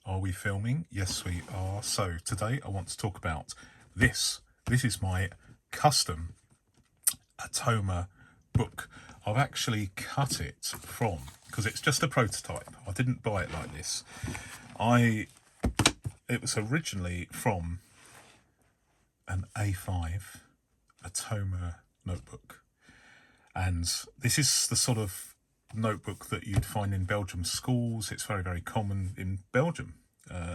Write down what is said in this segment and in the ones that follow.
Are we filming? Yes, we are. So today I want to talk about this. This is my custom Atoma book. I've actually cut it from, because it's just a prototype. I didn't buy it like this. It was originally from an A5 Atoma notebook. And this is the sort of notebook that you'd find in Belgium schools. It's very, very common in Belgium.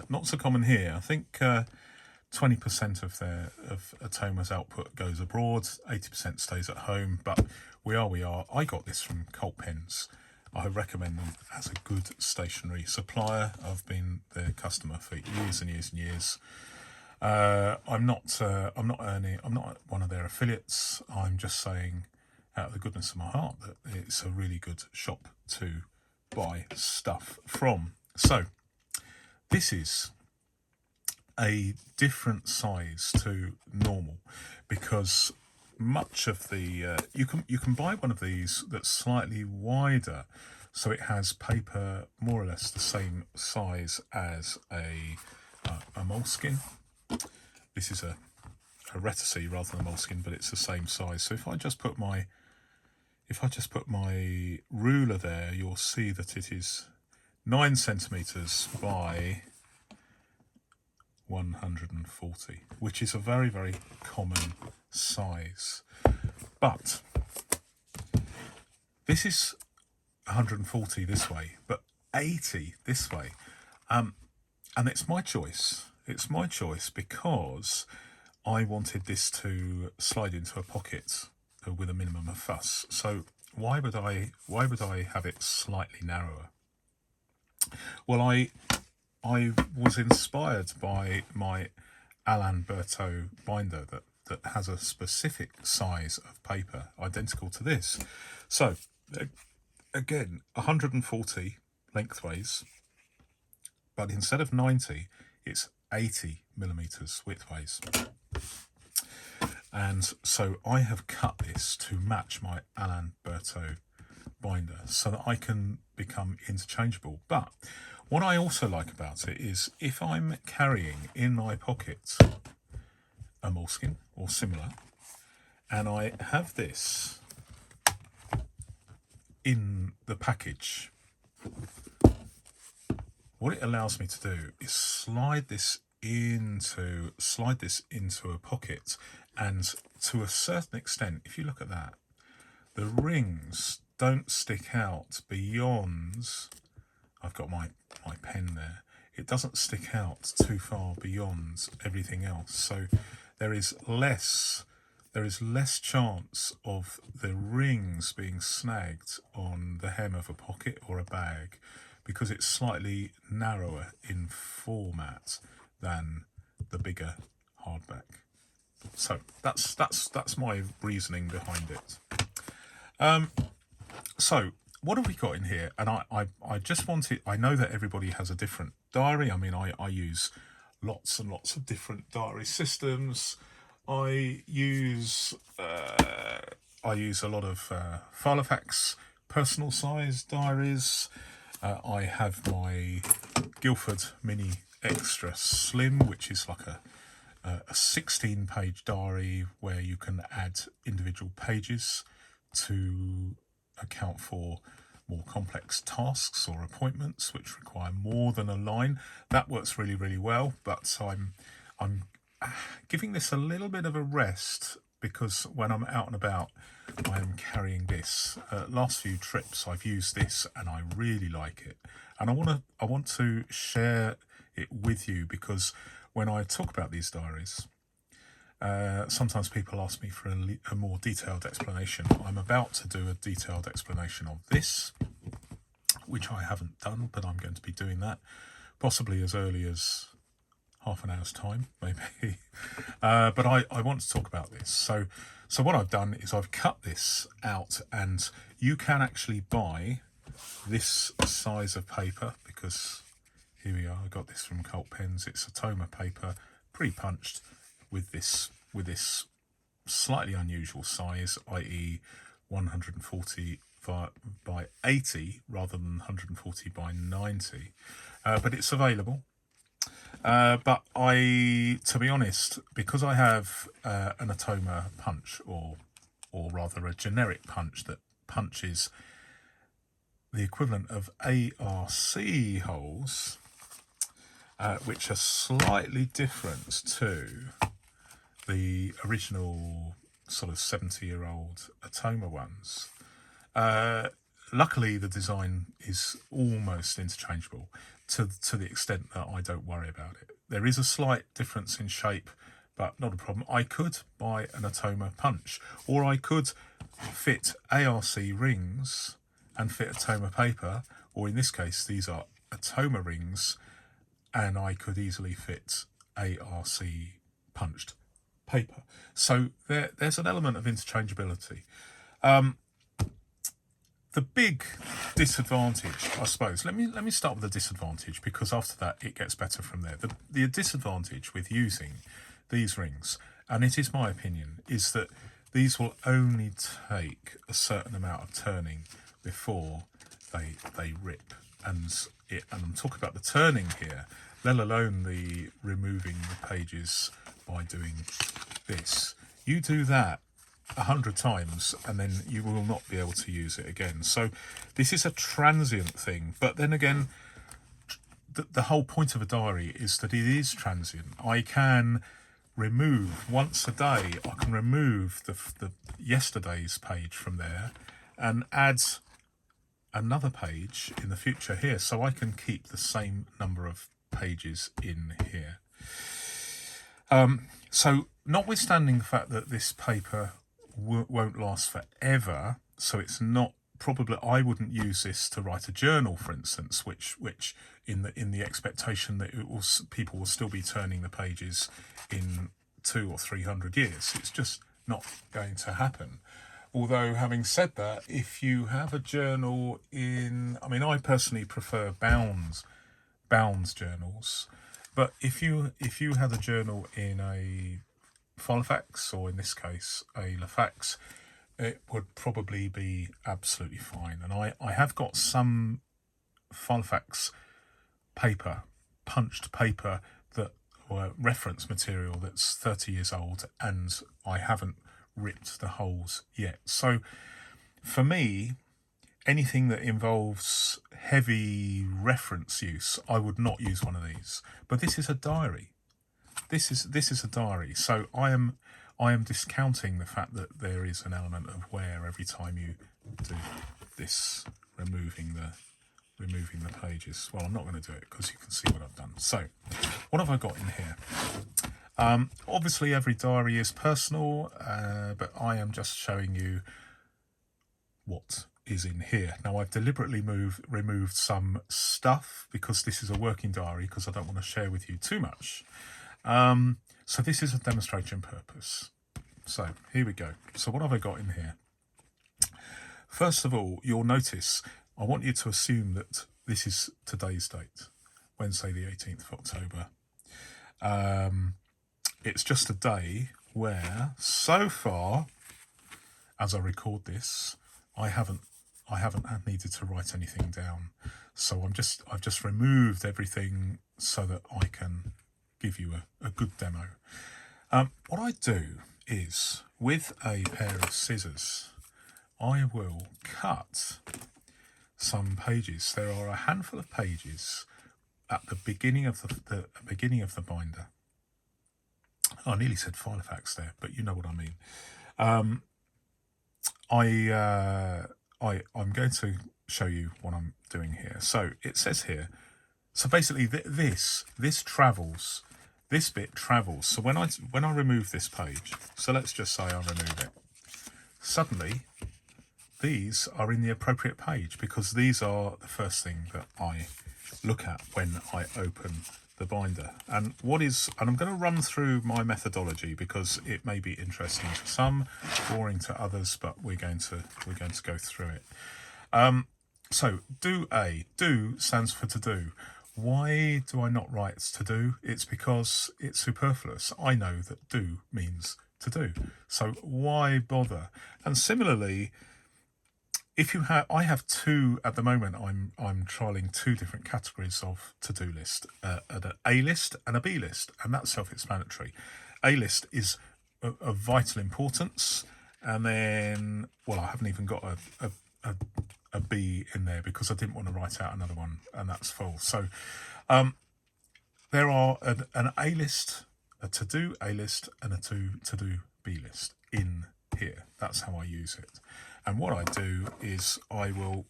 Not so common here. I think 20% of Atoma's output goes abroad, 80% stays at home, but we are. I got this from Colt Pens. I recommend them as a good stationery supplier. I've been their customer for years and years and years. I'm not one of their affiliates. I'm just saying, out of the goodness of my heart, that it's a really good shop to buy stuff from. So this is a different size to normal, because much of the you can buy one of these that's slightly wider, so it has paper more or less the same size as a moleskin. This is a Reticee rather than a moleskin, but it's the same size. So if I just put my ruler there, you'll see that it is 9 centimeters by 140, which is a very, very common size. But this is 140 this way, but 80 this way. And it's my choice. It's my choice because I wanted this to slide into a pocket with a minimum of fuss. So why would I have it slightly narrower? Well, I was inspired by my Alain Berthaud binder that has a specific size of paper identical to this. So again, 140 lengthways, but instead of 90, it's 80 millimeters widthways. And so I have cut this to match my Alain Berthaud binder so that I can become interchangeable. But what I also like about it is if I'm carrying in my pocket a moleskin or similar, and I have this in the package, what it allows me to do is slide this into a pocket, and to a certain extent, if you look at that, the rings don't stick out beyond, I've got my pen there, it doesn't stick out too far beyond everything else. So there is less chance of the rings being snagged on the hem of a pocket or a bag, because it's slightly narrower in format than the bigger hardback. So that's my reasoning behind it. So what have we got in here? And I just wanted, I know that everybody has a different diary. I mean, I use lots and lots of different diary systems. I use a lot of filofax personal size diaries. I have my Guildford Mini Extra Slim, which is like a 16-page diary where you can add individual pages to account for more complex tasks or appointments which require more than a line. That works really, really well, but I'm giving this a little bit of a rest, because when I'm out and about, I'm carrying this. Last few trips I've used this and I really like it, and I want to share it with you, because when I talk about these diaries, sometimes people ask me for a more detailed explanation. I'm about to do a detailed explanation of this, which I haven't done, but I'm going to be doing that possibly as early as half an hour's time, maybe. But I want to talk about this. So what I've done is I've cut this out, and you can actually buy this size of paper, because here we are. I got this from Colt Pens. It's Atoma paper, pre-punched, with this slightly unusual size, i.e. 140 by 80 rather than 140 by 90. But it's available. But to be honest, because I have an Atoma punch, or rather a generic punch that punches the equivalent of ARC holes, which are slightly different to the original sort of 70-year-old Atoma ones. Luckily, the design is almost interchangeable to the extent that I don't worry about it. There is a slight difference in shape, but not a problem. I could buy an Atoma punch, or I could fit ARC rings and fit Atoma paper, or in this case, these are Atoma rings, and I could easily fit ARC punched paper. So there's an element of interchangeability. The big disadvantage, I suppose, let me start with the disadvantage, because after that it gets better from there. The disadvantage with using these rings, and it is my opinion, is that these will only take a certain amount of turning before they rip. And I'm talking about the turning here, let alone the removing the pages by doing this. You do that 100 times and then you will not be able to use it again. So this is a transient thing, but then again, the whole point of a diary is that it is transient. I can remove once a day, I can remove the yesterday's page from there and add another page in the future here, so I can keep the same number of pages in here. So notwithstanding the fact that this paper won't last forever, so it's not probably, I wouldn't use this to write a journal, for instance, which in the expectation that people will still be turning the pages in 200 or 300 years. It's just not going to happen. Although, having said that, if you have a journal I personally prefer bound journals, but if you had a journal in a filofax, or in this case a lafax, it would probably be absolutely fine. And I have got some filofax paper, punched paper, that were reference material that's 30 years old, and I haven't ripped the holes yet. So for me, anything that involves heavy reference use, I would not use one of these. But this is a diary. This is a diary. So I am discounting the fact that there is an element of wear every time you do this, removing the pages. Well, I'm not going to do it because you can see what I've done. So what have I got in here? Obviously every diary is personal, but I am just showing you what is in here. Now, I've deliberately removed some stuff because this is a working diary, because I don't want to share with you too much. So this is a demonstration purpose. So here we go. So what have I got in here? First of all, you'll notice, I want you to assume that this is today's date, Wednesday the 18th of October. It's just a day where, so far, as I record this, I haven't needed to write anything down. So I've just removed everything so that I can give you a good demo. What I do is, with a pair of scissors, I will cut some pages. There are a handful of pages at the beginning of the beginning of the binder. I nearly said filofax there, but you know what I mean. I'm going to show you what I'm doing here. So it says here, so basically this travels, this bit travels. So when I remove this page, so let's just say I remove it, suddenly these are in the appropriate page, because these are the first thing that I look at when I open the binder. And I'm going to run through my methodology because it may be interesting to some, boring to others, but we're going to go through it. So do stands for to do. Why do I not write to do? It's because it's superfluous. I know that do means to do, so why bother? And similarly, if you have, I have two at the moment. I'm trialing two different categories of to-do list: an A list and a B list, and that's self-explanatory. A list is of vital importance, and then, well, I haven't even got a B in there because I didn't want to write out another one, and that's full. So there are an A list, a to-do A list, and a to-do B list in here. That's how I use it. And what I do is and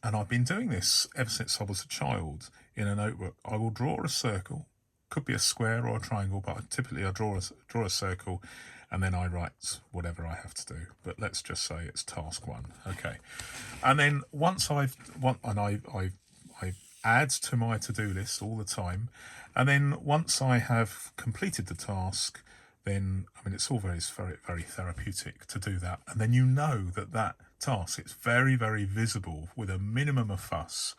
I've been doing this ever since I was a child in a notebook. I will draw a circle, could be a square or a triangle, but typically I draw a circle, and then I write whatever I have to do. But let's just say it's task 1. Okay. And then once I add to my to-do list all the time. And then once I have completed the task, then, I mean, it's all very, very therapeutic to do that. And then you know that task, it's very, very visible with a minimum of fuss.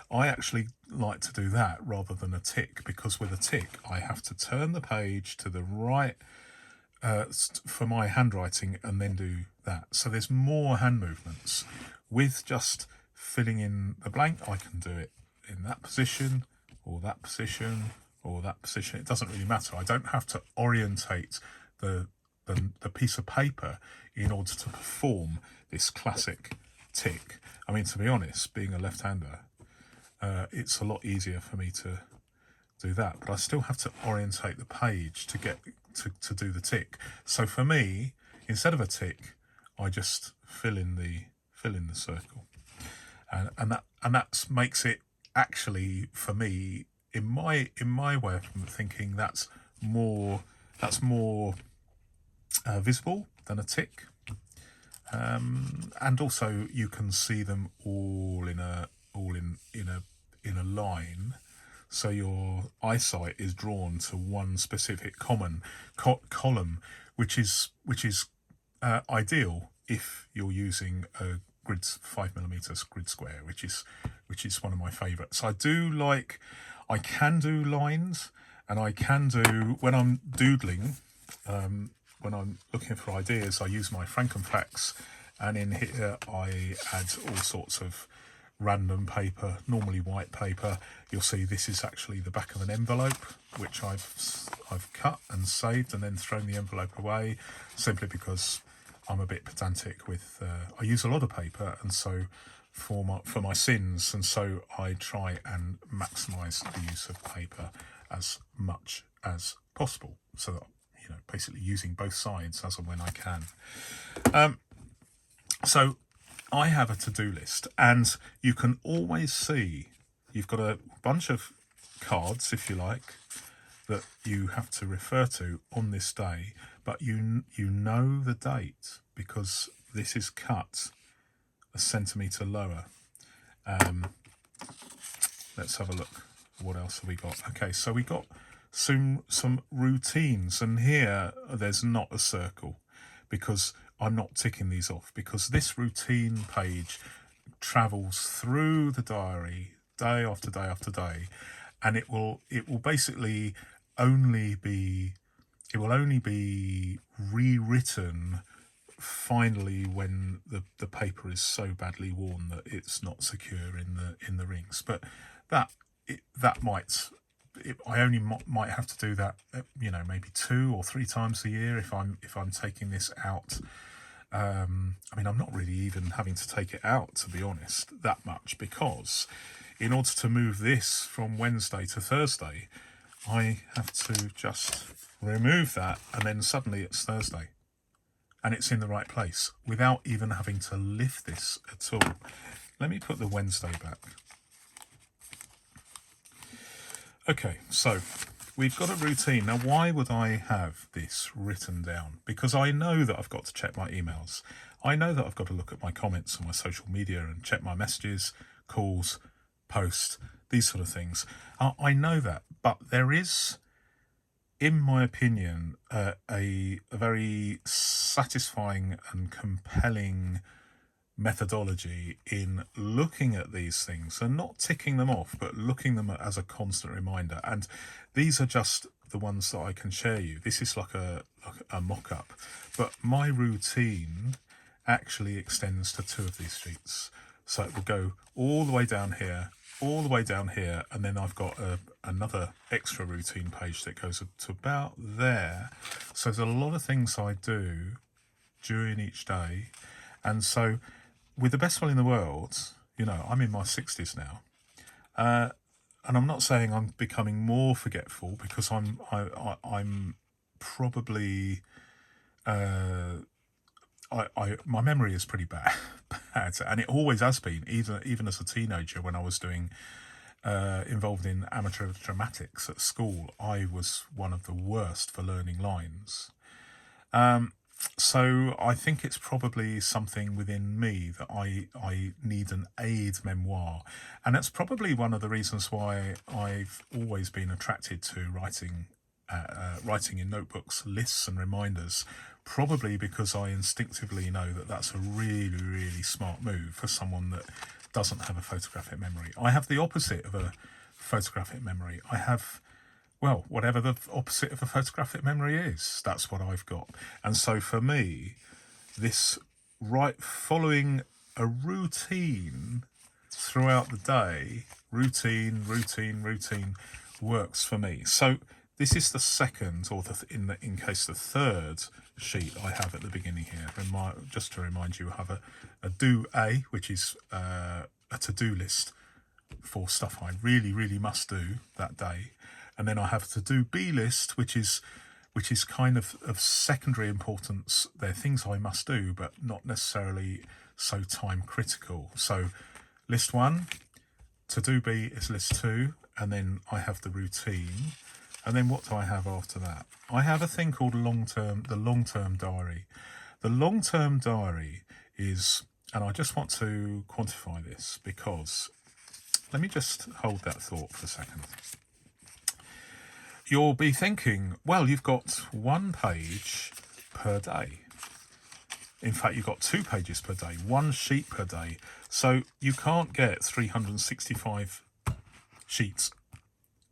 I actually like to do that rather than a tick, because with a tick, I have to turn the page to the right for my handwriting and then do that. So there's more hand movements. With just filling in the blank, I can do it in that position or that position or that position. It doesn't really matter. I don't have to orientate the piece of paper in order to perform this classic tick. I mean, to be honest, being a left-hander, it's a lot easier for me to do that, but I still have to orientate the page to get to do the tick. So for me, instead of a tick, I just fill in the circle, and that makes it, actually, for me, in my way of thinking, that's more visible than a tick, and also you can see them all in a line, so your eyesight is drawn to one specific common column, which is ideal if you're using a 5mm grid square, which is one of my favourites. I can do lines, and I can do, when I'm doodling, when I'm looking for ideas, I use my Frankenfax, and in here I add all sorts of random paper, normally white paper. You'll see this is actually the back of an envelope, which I've cut and saved and then thrown the envelope away, simply because I'm a bit pedantic with, I use a lot of paper, and so for my sins, and so I try and maximise the use of paper as much as possible, so that, basically using both sides as and when I can. So I have a to-do list, and you can always see you've got a bunch of cards, if you like, that you have to refer to on this day, but you know the date because this is cut a centimetre lower. Let's have a look. What else have we got? Okay, so we got some routines, and here there's not a circle because I'm not ticking these off, because this routine page travels through the diary day after day after day, and it will basically only be rewritten finally when the paper is so badly worn that it's not secure in the rings. But I only might have to do that, maybe 2 or 3 times a year if I'm taking this out. I mean, I'm not really even having to take it out, to be honest, that much, because in order to move this from Wednesday to Thursday, I have to just remove that, and then suddenly it's Thursday and it's in the right place without even having to lift this at all. Let me put the Wednesday back. Okay, so we've got a routine. Now, why would I have this written down? Because I know that I've got to check my emails. I know that I've got to look at my comments on my social media and check my messages, calls, posts, these sort of things. I know that, but there is, in my opinion, a very satisfying and compelling methodology in looking at these things and not ticking them off, but looking them at as a constant reminder. And these are just the ones that I can share you. This is like a mock-up, but my routine actually extends to 2 of these sheets. So it will go all the way down here, all the way down here, and then I've got another extra routine page that goes up to about there. So there's a lot of things I do during each day. And so with the best will in the world, I'm in my 60s now. And I'm not saying I'm becoming more forgetful, because I'm probably my memory is pretty bad, and it always has been. Even as a teenager, when I was involved in amateur dramatics at school, I was one of the worst for learning lines. So I think it's probably something within me that I need an aid memoir. And that's probably one of the reasons why I've always been attracted to writing in notebooks, lists and reminders, probably because I instinctively know that that's a really, really smart move for someone that doesn't have a photographic memory. I have the opposite of a photographic memory. I have, well, whatever the opposite of a photographic memory is, that's what I've got. And so for me, this following a routine throughout the day, routine works for me. So this is the second, or in case the third sheet I have at the beginning here. Just to remind you, I have a do A, which is a to-do list for stuff I really, really must do that day. And then I have a to-do B list, which is kind of secondary importance. They're things I must do, but not necessarily so time critical. So list 1, to-do B is list 2, and then I have the routine. And then what do I have after that? I have a thing called the long-term diary. The long-term diary is, and I just want to quantify this, because let me just hold that thought for a second. You'll be thinking, well, you've got 1 page per day. In fact, you've got 2 pages per day, 1 sheet per day. So you can't get 365 sheets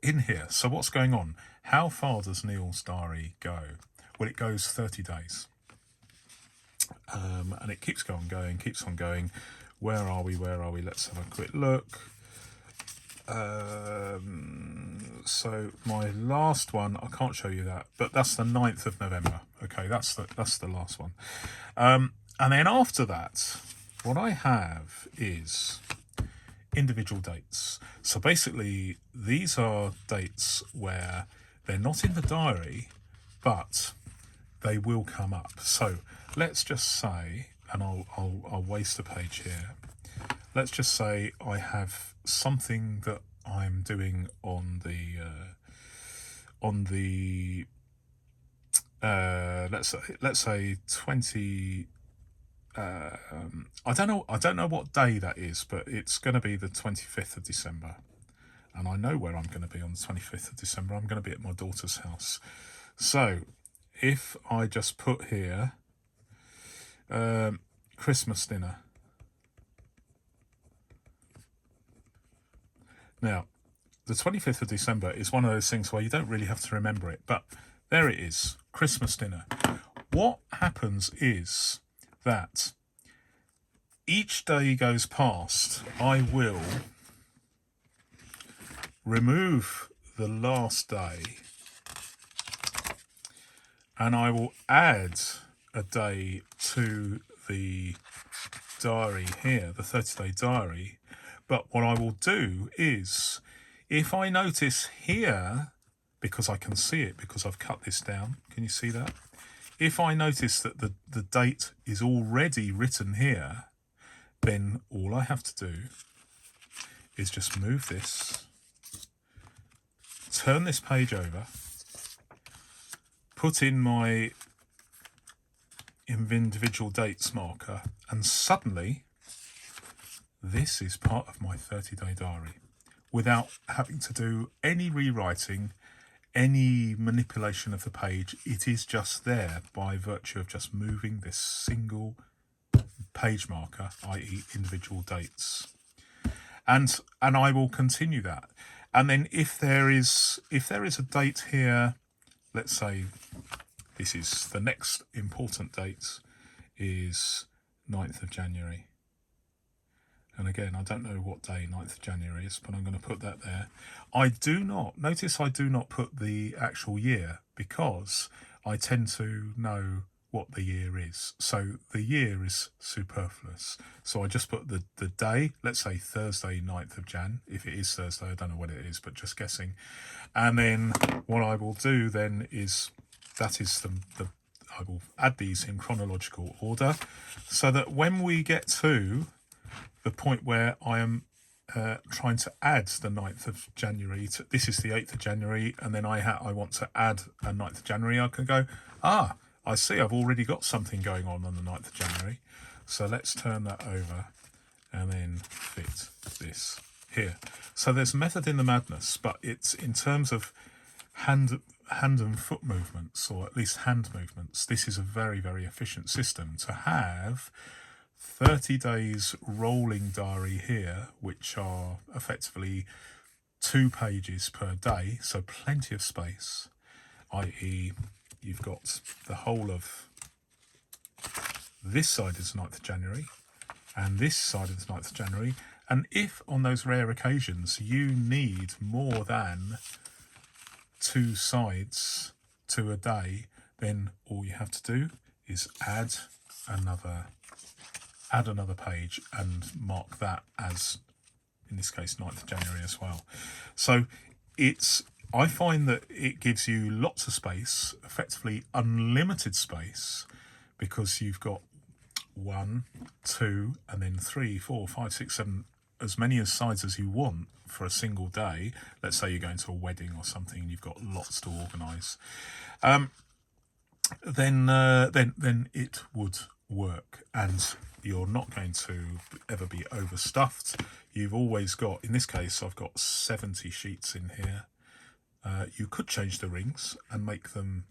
in here. So what's going on? How far does Neil's diary go? Well, it goes 30 days. And it keeps on going. Where are we? Let's have a quick look. So my last one, I can't show you that, but that's the 9th of November. Okay, that's the last one. And then after that, what I have is individual dates. So basically, these are dates where they're not in the diary, but they will come up. So let's just say, and I'll waste a page here. Let's just say I have something that I'm doing on the let's say 20. I don't know what day that is, but it's going to be the 25th of December. And I know where I'm going to be on the 25th of December. I'm going to be at my daughter's house. So if I just put here Christmas dinner. Now, the 25th of December is one of those things where you don't really have to remember it, but there it is, Christmas dinner. What happens is that each day goes past, I will remove the last day and I will add a day to the diary here, the 30-day diary. But what I will do is, if I notice here, because I can see it, because I've cut this down, can you see that? If I notice that the date is already written here, then all I have to do is just move this, turn this page over, put in my individual dates marker, and suddenly this is part of my 30-day diary without having to do any rewriting, any manipulation of the page. It is just there by virtue of just moving this single page marker, i.e. individual dates. And I will continue that. And then if there is a date here, let's say this is the next important date is 9th of January. And again, I don't know what day 9th of January is, but I'm going to put that there. I do not put the actual year because I tend to know what the year is. So the year is superfluous. So I just put the day, let's say Thursday, 9th of Jan. If it is Thursday, I don't know what it is, but just guessing. And then what I will do then is, I will add these in chronological order so that when we get to the point where I am trying to add the 9th of January, this is the 8th of January, and then I want to add a 9th of January, I can go, I see I've already got something going on the 9th of January. So let's turn that over and then fit this here. So there's method in the madness, but it's in terms of hand and foot movements, or at least hand movements. This is a very, very efficient system to have 30 days rolling diary here, which are effectively 2 pages per day, so plenty of space, i.e. you've got the whole of this side is 9th of January and this side is 9th of January. And if on those rare occasions you need more than 2 sides to a day, then all you have to do is add another page and mark that as, in this case, 9th of January as well. So I find that it gives you lots of space, effectively unlimited space, because you've got 1, 2, and then 3, 4, 5, 6, 7, as many as sides as you want for a single day. Let's say you're going to a wedding or something and you've got lots to organise. Then it would work, and you're not going to ever be overstuffed. You've always got, in this case, I've got 70 sheets in here. You could change the rings and make them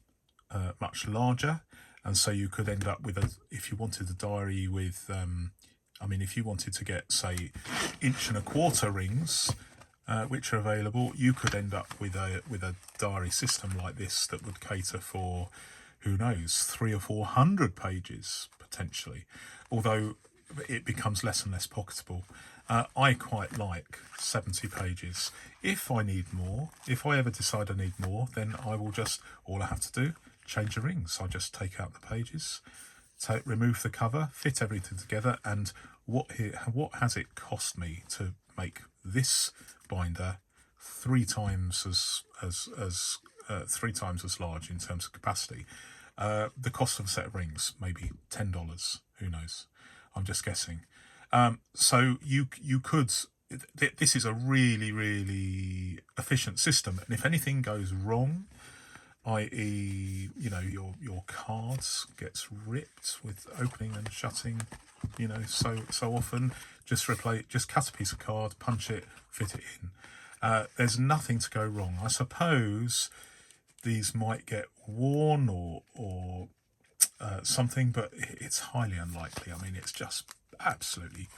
much larger, and so you could end up with if you wanted a diary with, if you wanted to get, say, 1.25 inch rings, which are available, you could end up with a diary system like this that would cater for, who knows, 300 or 400 pages potentially, although it becomes less and less pocketable. I quite like 70 pages. If I need more, if I ever decide I need more, then all I have to do, change the rings. I just take out the pages, remove the cover, fit everything together, and what has it cost me to make this binder 3 times as 3 times as large in terms of capacity? The cost of a set of rings, maybe $10. Who knows? I'm just guessing. So you could. This is a really, really efficient system, and if anything goes wrong, i.e., your cards gets ripped with opening and shutting, so often, just cut a piece of card, punch it, fit it in. There's nothing to go wrong. I suppose these might get worn or something, but it's highly unlikely. It's just absolutely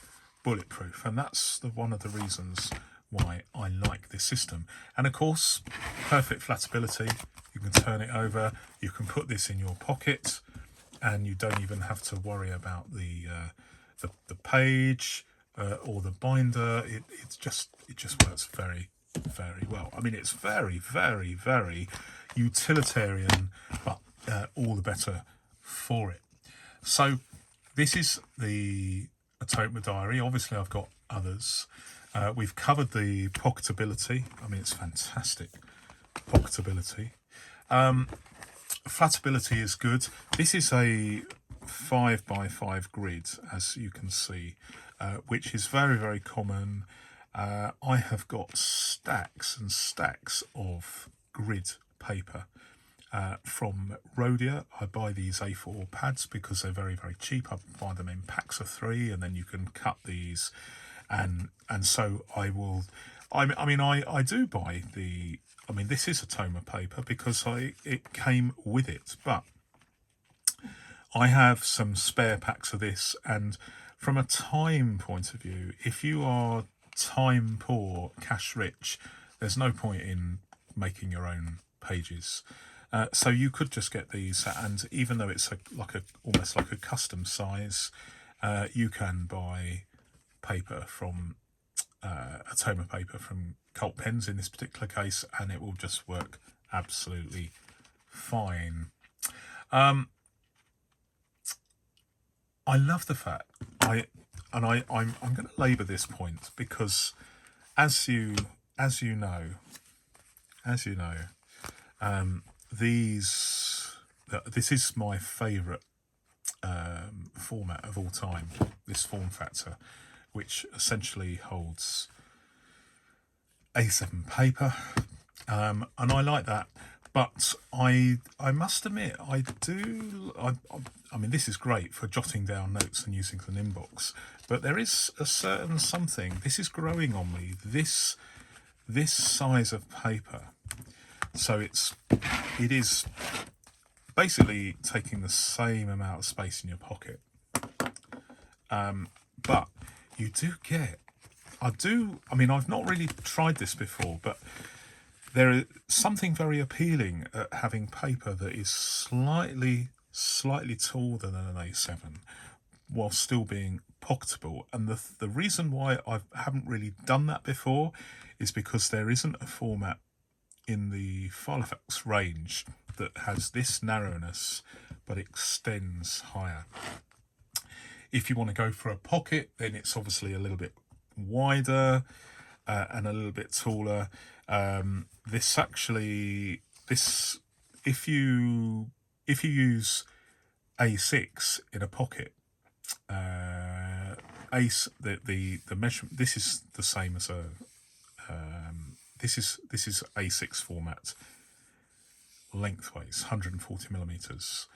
bulletproof, and that's one of the reasons why I like this system. And of course, perfect flatability. You can turn it over, you can put this in your pocket, and you don't even have to worry about the page or the binder. It just works very, very well. It's very, very, very utilitarian, but all the better for it. So this is the Atoma diary. Obviously I've got others. We've covered the pocketability. It's fantastic pocketability. Flatability is good. This is a 5x5 grid, as you can see, which is very, very common. I have got stacks and stacks of grid paper from Rhodia. I buy these A4 pads because they're very, very cheap. I buy them in packs of 3, and then you can cut these, and so I will. I do buy the. This is Atoma paper because it came with it, but I have some spare packs of this, and from a time point of view, if you are time poor, cash rich, there's no point in making your own pages. So you could just get these, and even though it's almost like a custom size, You can buy paper from Atoma paper from Cult Pens in this particular case, and it will just work absolutely fine. I love the fact I'm going to labour this point because as you know, this is my favourite format of all time, this form factor, which essentially holds A7 paper, and I like that. But I must admit, I mean, this is great for jotting down notes and using the inbox, but there is a certain something. This is growing on me. This size of paper, so it is basically taking the same amount of space in your pocket, but you do get. I mean, I've not really tried this before, but there is something very appealing at having paper that is slightly taller than an A7 while still being pocketable. And the reason why I haven't really done that before is because there isn't a format in the filofax range that has this narrowness but extends higher. If you want to go for a pocket, then it's obviously a little bit wider and a little bit taller. This if you use A6 in a pocket, the measurement, this is the same as a this is A6 format lengthways, 140 millimeters,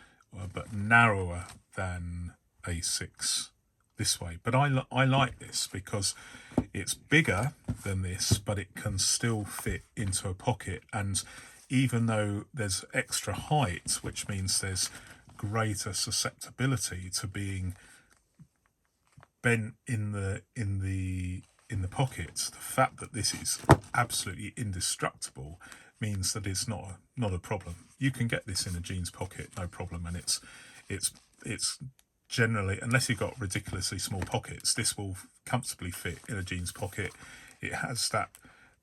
but narrower than A6 this way. But I like this because it's bigger than this, but it can still fit into a pocket. And even though there's extra height, which means there's greater susceptibility to being bent in the pocket, the fact that this is absolutely indestructible means that it's not a problem. You can get this in a jeans pocket, no problem, and it's generally, unless you've got ridiculously small pockets, this will comfortably fit in a jeans pocket. It has that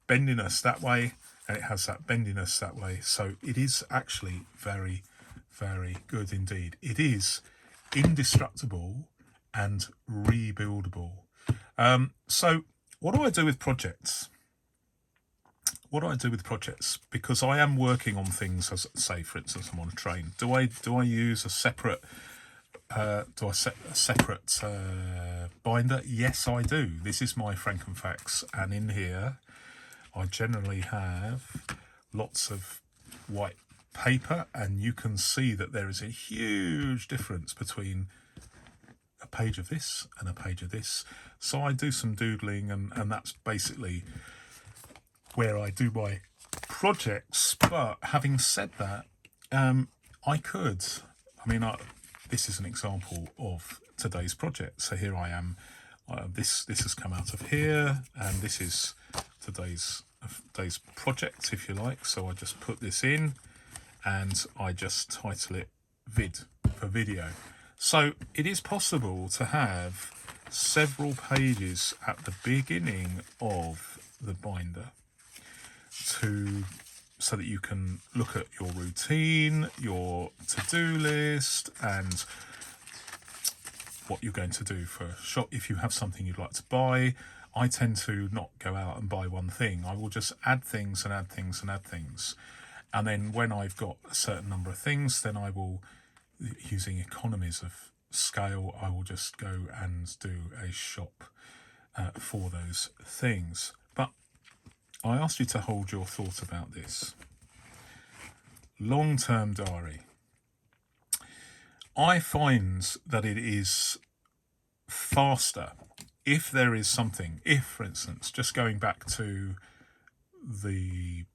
bendiness that way, and it has that bendiness that way. So it is actually very, very good indeed. It is indestructible and rebuildable. So what do I do with projects? Because I am working on things, as say, for instance, I'm on a train. Do I use a separate binder? Yes, I do. This is my Frankenfax, and in here I generally have lots of white paper, and you can see that there is a huge difference between a page of this and a page of this. So I do some doodling, and that's basically where I do my projects. But having said that, this is an example of today's project. So here I am. This has come out of here, and this is today's project, if you like. So I just put this in, and I just title it "Vid" for video. So it is possible to have several pages at the beginning of the binder so that you can look at your routine, your to-do list, and what you're going to do for a shop. If you have something you'd like to buy, I tend to not go out and buy one thing. I will just add things and add things and add things. And then when I've got a certain number of things, then I will, using economies of scale, I will just go and do a shop for those things. But I asked you to hold your thought about this. Long-term diary. I find that it is faster if there is something. If, for instance, just going back to the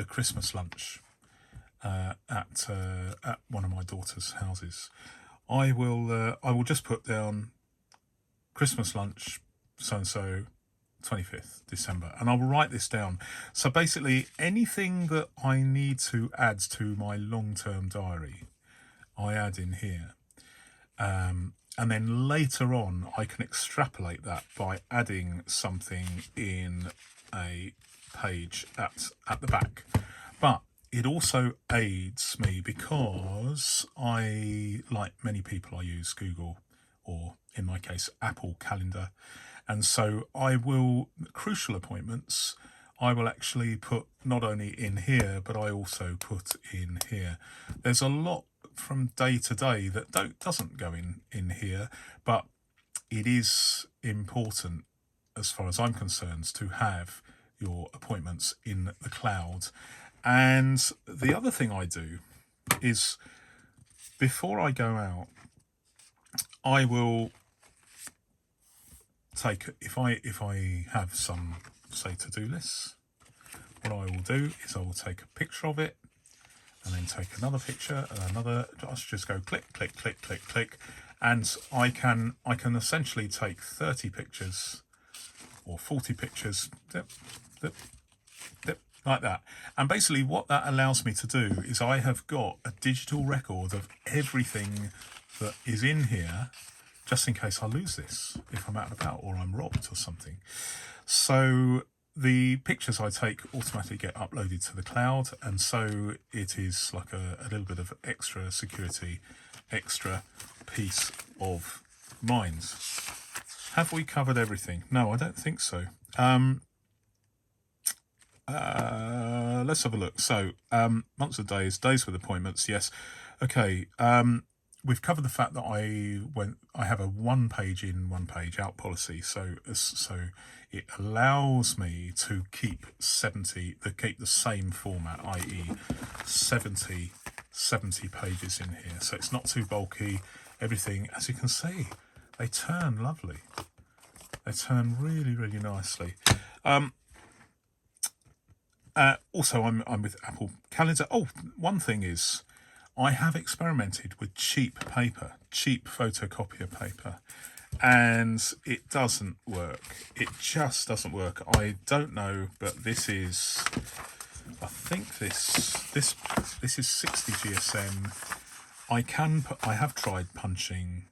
Christmas lunch at one of my daughter's houses, I will just put down Christmas lunch so and so 25th December, and I will write this down. So basically anything that I need to add to my long-term diary, I add in here. And then later on, I can extrapolate that by adding something in a page at the back. But it also aids me because like many people, I use Google, or in my case, Apple Calendar. And so crucial appointments, I will actually put not only in here, but I also put in here. There's a lot from day to day that doesn't go in here, but it is important, as far as I'm concerned, to have your appointments in the cloud. And the other thing I do is, before I go out, I will take, if I have some, say, to-do lists, what I will do is I will take a picture of it, and then take another picture and another. Just go click, click, click, click, click, and I can essentially take 30 pictures or 40 pictures, dip, dip, dip, like that. And basically what that allows me to do is I have got a digital record of everything that is in here, just in case I lose this if I'm out and about or I'm robbed or something. So the pictures I take automatically get uploaded to the cloud, and so it is like a little bit of extra security, extra peace of mind. Have we covered everything? No, I don't think so. Let's have a look. So months of days with appointments, yes. Okay, we've covered the fact that I have a 1 page in, 1 page out policy. So it allows me to keep the same format, i.e. 70 pages in here. So it's not too bulky. Everything, as you can see, they turn lovely. They turn really, really nicely. Also, I'm with Apple Calendar. Oh, one thing is, I have experimented with cheap photocopier paper, and it doesn't work. It just doesn't work. I don't know, but I think this is 60 GSM. I have tried punching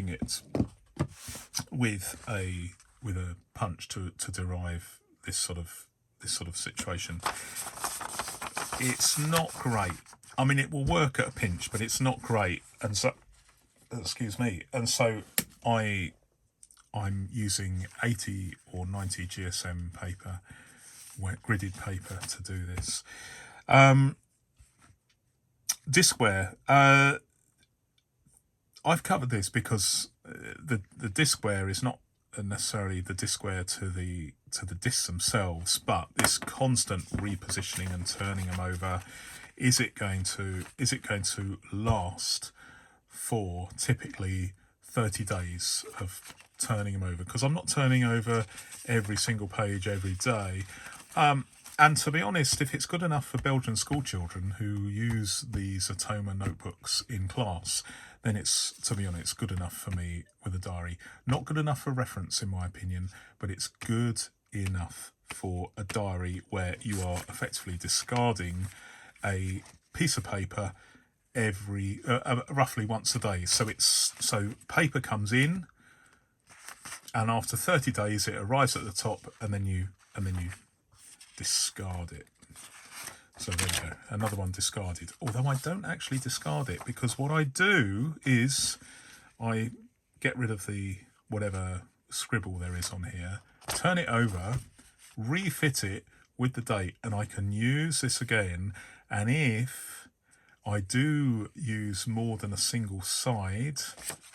it with a punch to derive this sort of situation. It's not great. I mean, it will work at a pinch, but it's not great. And so, excuse me. And so I'm using 80 or 90 GSM paper, gridded paper, to do this. Diskware. I've covered this because the diskware is not necessarily the diskware to the discs themselves, but this constant repositioning and turning them over. Is it going to last for typically 30 days of turning them over? Because I'm not turning over every single page every day. And to be honest, if it's good enough for Belgian school children who use these Atoma notebooks in class, then it's, to be honest, good enough for me with a diary. Not good enough for reference, in my opinion, but it's good enough for a diary where you are effectively discarding a piece of paper every roughly once a day. So paper comes in, and after 30 days it arrives at the top, and then you discard it. So there you go, another one discarded. Although I don't actually discard it, because what I do is I get rid of the whatever scribble there is on here, turn it over, refit it with the date, and I can use this again. And if I do use more than a single side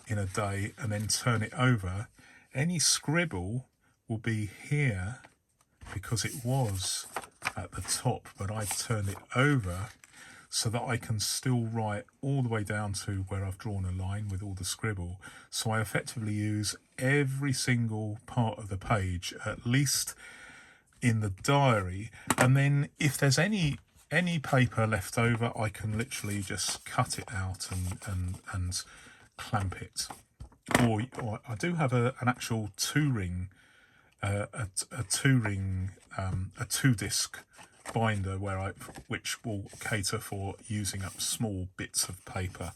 in a day and then turn it over, any scribble will be here because it was at the top, but I turned it over so that I can still write all the way down to where I've drawn a line with all the scribble. So I effectively use every single part of the page, at least in the diary. And then if there's any paper left over, I can literally just cut it out and clamp it. Or I do have an actual two disc binder which will cater for using up small bits of paper.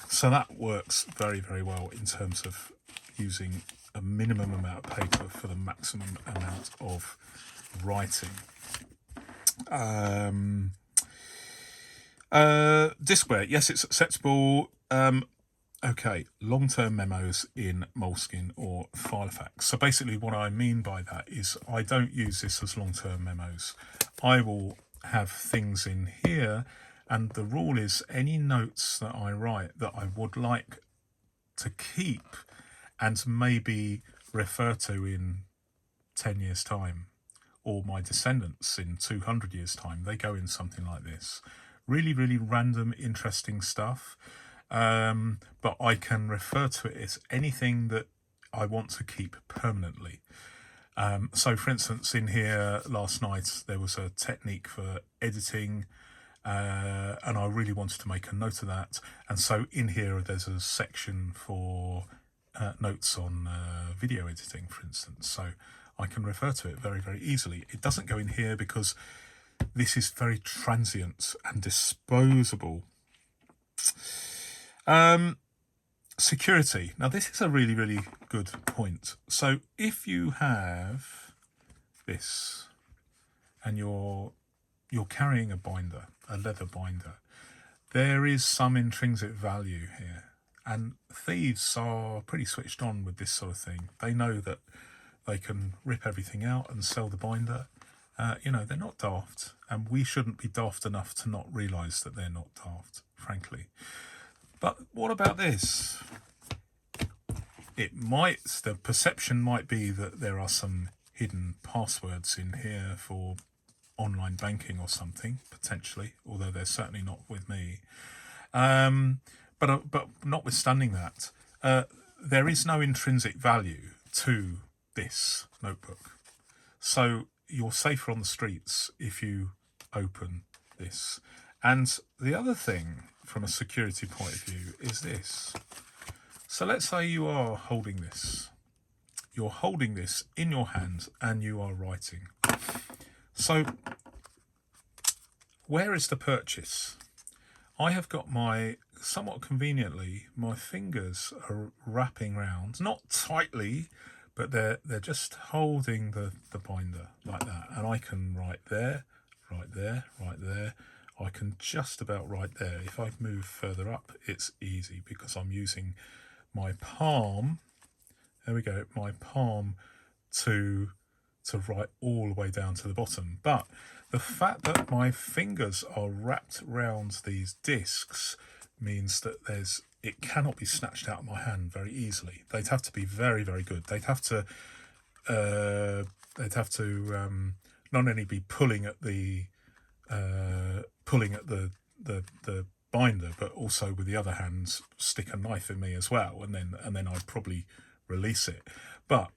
So that works very, very well in terms of using a minimum amount of paper for the maximum amount of writing. Diskware, yes, it's acceptable. Okay, long-term memos in Moleskine or filofax. So basically what I mean by that is I don't use this as long-term memos. I will have things in here, and the rule is any notes that I write that I would like to keep and maybe refer to in 10 years' time, or my descendants in 200 years' time, they go in something like this. Really, really random, interesting stuff. But I can refer to it as anything that I want to keep permanently. So for instance, in here last night, there was a technique for editing, and I really wanted to make a note of that. And so in here, there's a section for notes on video editing, for instance. So I can refer to it very, very easily. It doesn't go in here because this is very transient and disposable. Security. Now this is a really, really good point. So if you have this and you're carrying a binder, a leather binder, there is some intrinsic value here, and thieves are pretty switched on with this sort of thing. They know that they can rip everything out and sell the binder. They're not daft, and we shouldn't be daft enough to not realise that they're not daft, frankly. But what about this? The perception might be that there are some hidden passwords in here for online banking or something, potentially, although they're certainly not with me. But notwithstanding that, there is no intrinsic value to this notebook. So you're safer on the streets if you open this. And the other thing from a security point of view is this. So let's say you are holding this. You're holding this in your hand and you are writing. So where is the purchase? I have got somewhat conveniently, my fingers are wrapping round, not tightly, but they're just holding the binder like that. And I can write there, right there, right there. I can just about write there. If I move further up, it's easy because I'm using my palm. There we go, my palm to write all the way down to the bottom. But the fact that my fingers are wrapped around these discs means that it cannot be snatched out of my hand very easily. They'd have to be very, very good. They'd have to not only be pulling at the binder, but also with the other hand stick a knife in me as well, and then I'd probably release it. But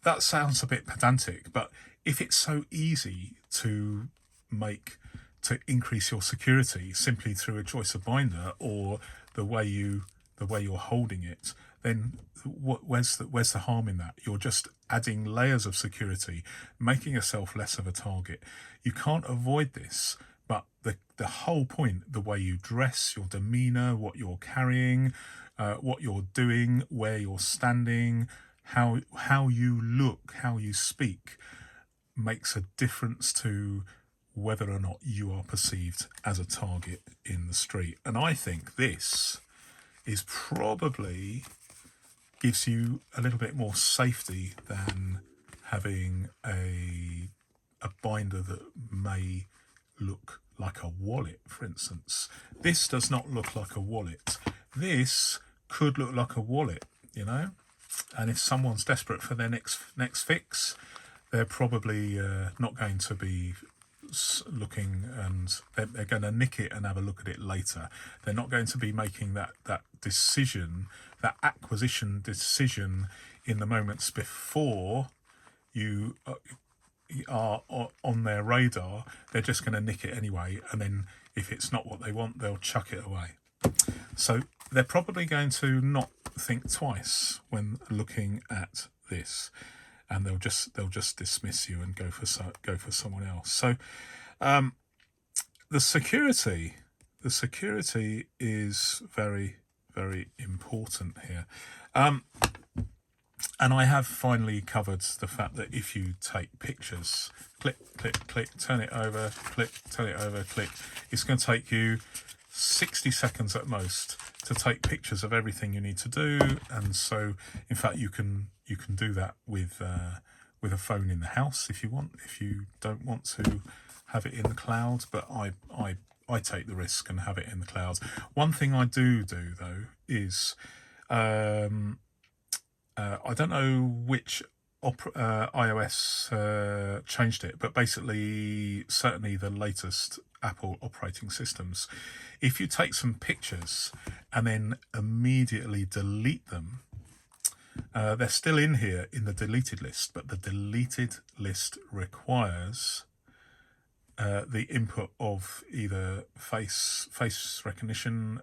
that sounds a bit pedantic, but if it's so easy to increase your security simply through a choice of binder or the way you're holding it, then where's the harm in that? You're just adding layers of security, making yourself less of a target. You can't avoid this, but the whole point, the way you dress, your demeanor, what you're carrying, what you're doing, where you're standing, how you look, how you speak, makes a difference to whether or not you are perceived as a target in the street. And I think this is probably gives you a little bit more safety than having a binder that may look like a wallet, for instance. This does not look like a wallet. This could look like a wallet, and if someone's desperate for their next fix, they're probably not going to be looking, and they're going to nick it and have a look at it later. They're not going to be making that decision, that acquisition decision in the moments before you are on their radar. They're just going to nick it anyway, and then if it's not what they want, they'll chuck it away. So they're probably going to not think twice when looking at this. and they'll just dismiss you and go for someone else. So the security is very, very important here. And I have finally covered the fact that if you take pictures, click, click, click, turn it over, click, turn it over, click, it's going to take you 60 seconds at most to take pictures of everything you need to do. And so, in fact, you can do that with a phone in the house if you want, if you don't want to have it in the cloud. But I take the risk and have it in the cloud. One thing I do though is I don't know which iOS changed it, but basically certainly the latest Apple operating systems, if you take some pictures and then immediately delete them, they're still in here in the deleted list, but the deleted list requires the input of either face recognition,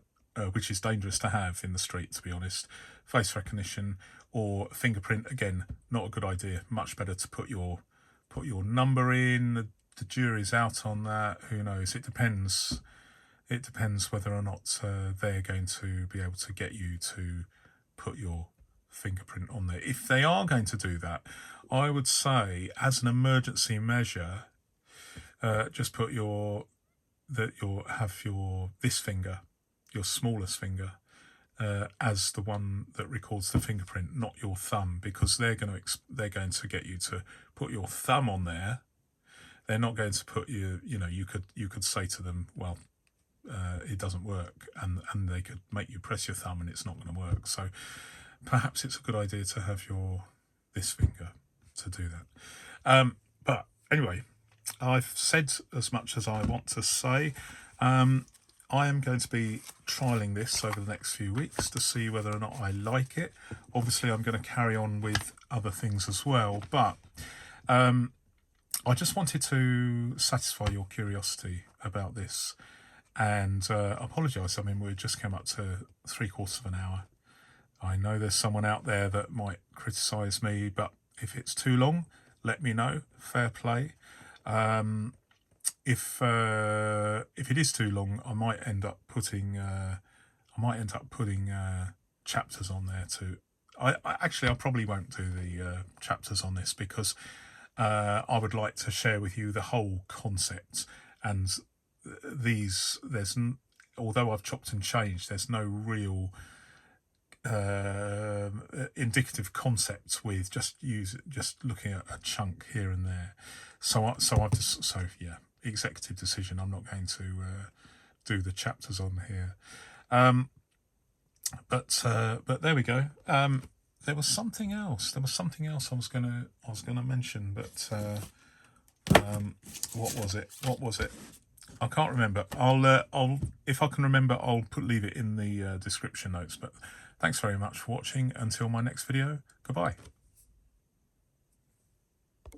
which is dangerous to have in the street, to be honest, face recognition, or fingerprint. Again, not a good idea. Much better to put your number in. The jury's out on that. Who knows? It depends whether or not they're going to be able to get you to put your fingerprint on there. If they are going to do that, I would say as an emergency measure, just put this finger, your smallest finger, as the one that records the fingerprint, not your thumb, because they're going to get you to put your thumb on there. They're not going to put you could say to them, well, it doesn't work, and they could make you press your thumb and it's not going to work. So perhaps it's a good idea to have this finger to do that. But anyway, I've said as much as I want to say. I am going to be trialling this over the next few weeks to see whether or not I like it. Obviously, I'm going to carry on with other things as well, but I just wanted to satisfy your curiosity about this, and apologise. I mean, we just came up to 3/4 of an hour. I know there's someone out there that might criticise me, but if it's too long, let me know. Fair play. If it is too long, I might end up putting chapters on there too. I probably won't do the chapters on this because I would like to share with you the whole concept. And although I've chopped and changed, there's no real indicative concept with just looking at a chunk here and there. So yeah, executive decision. I'm not going to do the chapters on here. But there we go. There was something else. I was gonna mention, but what was it? I can't remember. I'll if I can remember, I'll leave it in the description notes. But thanks very much for watching. Until my next video. Goodbye.